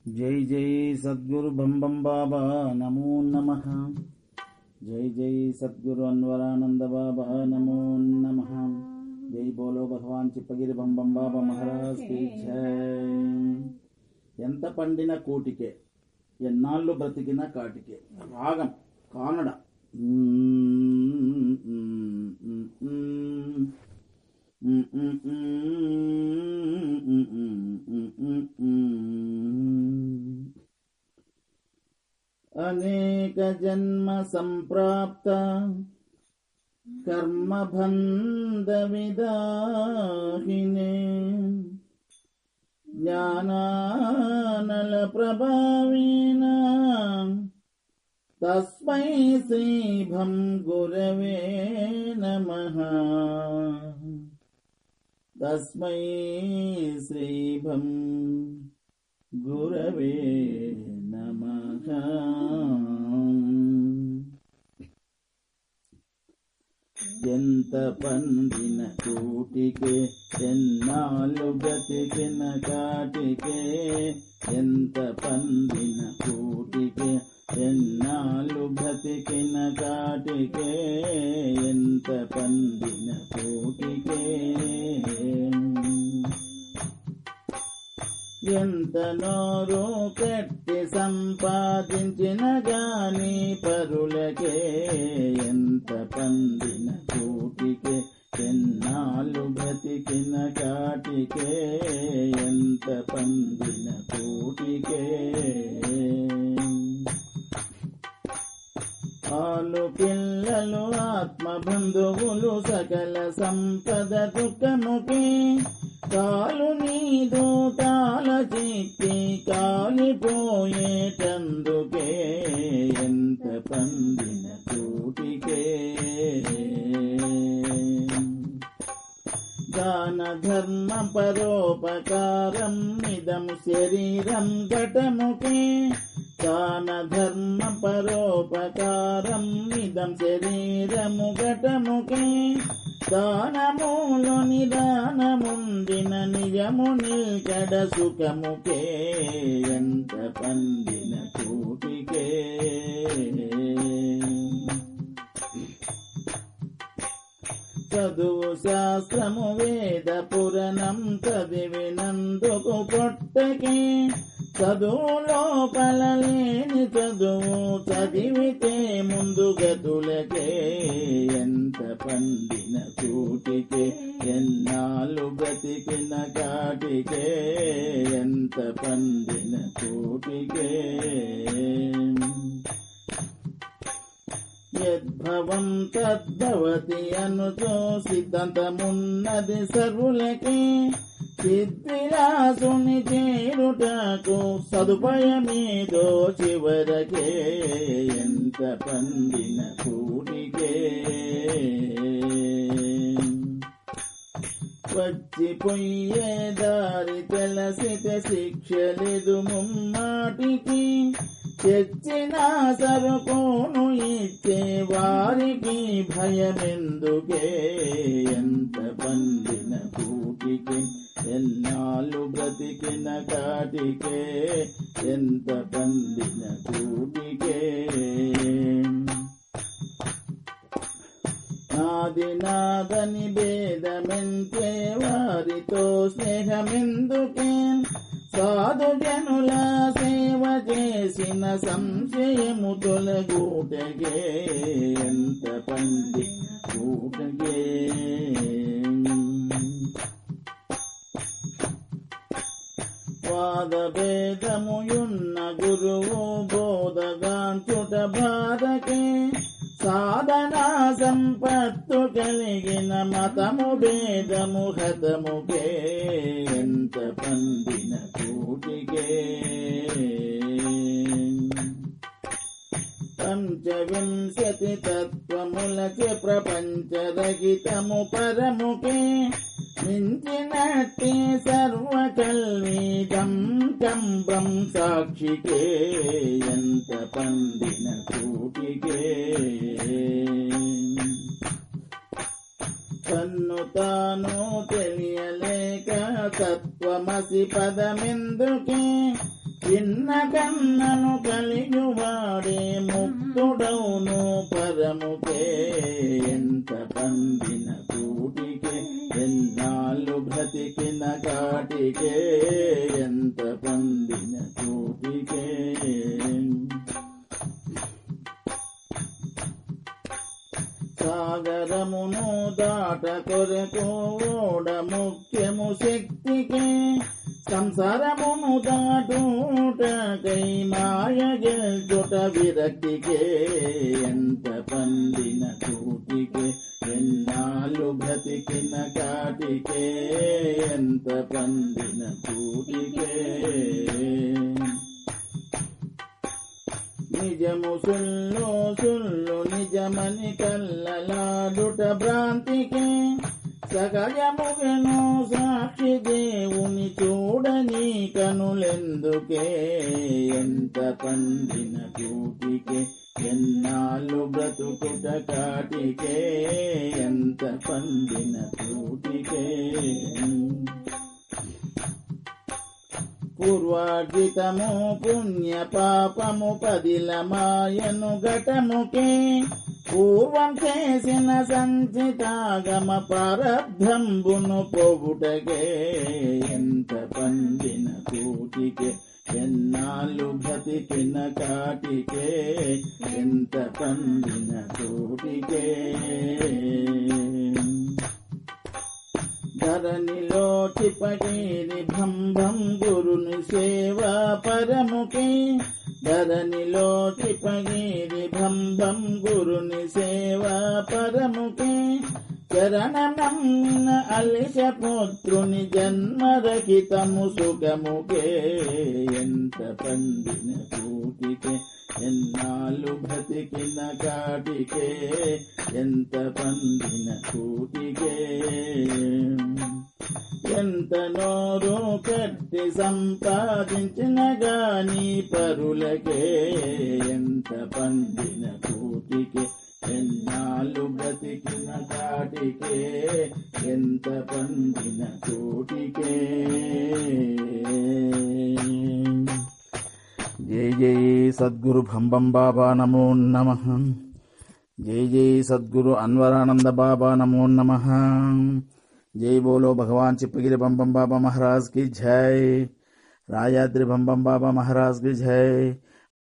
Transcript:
జై జై సద్గురు బం బాబా నమో నమః. జై జై సద్గురు అన్వరానంద బాబా నమో నమః. జై బోలో భగవాన్ చిప్పగిరి బం బాబా మహారాజ్ కి జై. ఎంత పండిన కూటికే, ఎన్నాళ్ళు బ్రతికిన కాటికే. రాగం కానడ. అనేక జన్మ సంప్రాప్త కర్మబంధ విదాహినే జ్ఞానానల ప్రభావేన తస్మై శ్రీభం గురవే నమః. తస్మై శ్రీభం గురవే నమః. ఎంత పండిన కూటికే, ఎన్నాళ్ళు బ్రతికిన కాటికే. ఎంత పండిన కూటికే, ఎన్నాళ్ళు బ్రతికిన కాటికే. ఎంత పండిన కూటికే. ఎంత నోరు కట్టి సంపాదించిన గాని పరులకే. ఎంత పండిన కూటికే, ఎన్నాళ్ళు బ్రతికిన కాటికే. ఎంత పండిన కూటికే. ఆలు పిల్లలు ఆత్మబంధువులు సకల సంపద దుఃఖముకే. కాలు నీదు తాళ చిక్కి కాలిపోయేటందుకే. ఎంత పండిన కూటికే. దాన ధర్మ పరోపకారం ఇదం శరీరం ఘటముకే. దాన ధర్మ పరోపకారం ఇదం శరీరము ఘటముకే. దానములో నిదానముందిన నిజము నిల్కడ సుఖముకే. ఎంత పండిన కూటికే. చదువు శాస్త్రము వేద పురాణం చదివినందుకు పొట్టకే. చదువు లోపల లేని చదువు చదివితే ముందు గతులకే. ఎంత పండిన కూటికే, ఎన్నాళ్ళు బ్రతికిన కాటికే. ఎంత పండిన కూటికే. యద్భవం తద్భవతి అనుచో సిద్ధాంతమున్నది సర్వులకే. సిద్ధిరాసుని చేరుటకు సదుపాయమేదో చివరకే. ఎంత పండిన కూటికే. వచ్చిపోయే దారి తెలసితే శిక్షలేదు ముమ్మాటికి. తెచ్చిన సరుకును ఇచ్చే వారికి భయమెందుకే. ఎంత పండిన కూటికే, ఎన్నాళ్ళు బ్రతికిన కాటికే. ఎంత పండిన కూటికే. నాది నాదని భేదమెంచే వారితో స్నేహమెందుకే. సాధు జనుల సేవ చేసిన సంశయము తొలగూటగే. ఎంత పండి కూటగే. వాద భేదముయున్న గురువు బోధగాంచుట బాధకే. సాధనా సంపత్తు కలిగిన మతము భేదము హతముకే. ఎంత పండిన కూటికే. పంచవింశతి తత్వములచే ప్రపంచరహితము పరముకే. మించినట్టి సర్వకల్విదం కంబం సాక్షికే. ఎంత పండిన కూటికే. తన్ను తాను తెలియలేక తత్వమసి పదమెందుకే. చిన్న కన్నను కలియువాడే ముక్తుడౌను పరముకే ఎంత పందిన కూటికే ఎన్నాళ్ళు బ్రతికిన కాటికే ఎంత పందిన కూటికే సాగరమును దాట కొరకు ఓడ ముఖ్యము శక్తికే సంసారమును దాటుటకై మాయ గెల్చుట విరక్తికే ఎంత పండిన కూటికే ఎన్నాళ్ళు బ్రతికిన కాటికే ఎంత పండిన కూటికే నిజము సుల్లు సుల్లు నిజమని కల్లలాడుట భ్రాంతికే సగయముగను సాక్షి దేవుని చూడని కనులెందుకే ఎంత పండిన కూటికే ఎన్నాళ్ళు బ్రతుకుట కాటికే ఎంత పండిన కూటికే పూర్వార్జితము పుణ్య పాపము పదిలమాయను ఘటముకే పూర్వం చేసిన సంచితాగమ ప్రారబ్ధంబును పోగుటకే ఎంత పండిన కూటికే ఎన్నాళ్ళు బ్రతికిన కాటికే ఎంత పండిన కూటికే ధరణిలో చిపగిరి భంభం గురుని సేవా పరముకే ధరణిలో చిపగిరి భంభం గురుని సేవా పరముకే చరణనమ్మిన అలిష పుత్రుని జన్మరహితము సుఖముకే ఎంత పండిన కూటికే ఎన్నాళ్ళు బ్రతికిన కాటికే ఎంత పండిన కూటికే ఎంత నోరు కట్టి సంపాదించిన గాని పరులకే ఎంత పండిన కూటికే ఎన్నాళ్ళు బ్రతికిన కాటికే ఎంత పండిన కూటికే జై జై సద్గురు భంబం బాబా నమో నమః జై జై సద్గురు అన్వరానంద బాబా నమో నమః జై బోలో భగవాన్ చిప్పగిరి బంబం బాబా మహారాజ్ की जय रायाद्री बम बम बाबा महाराज की जय।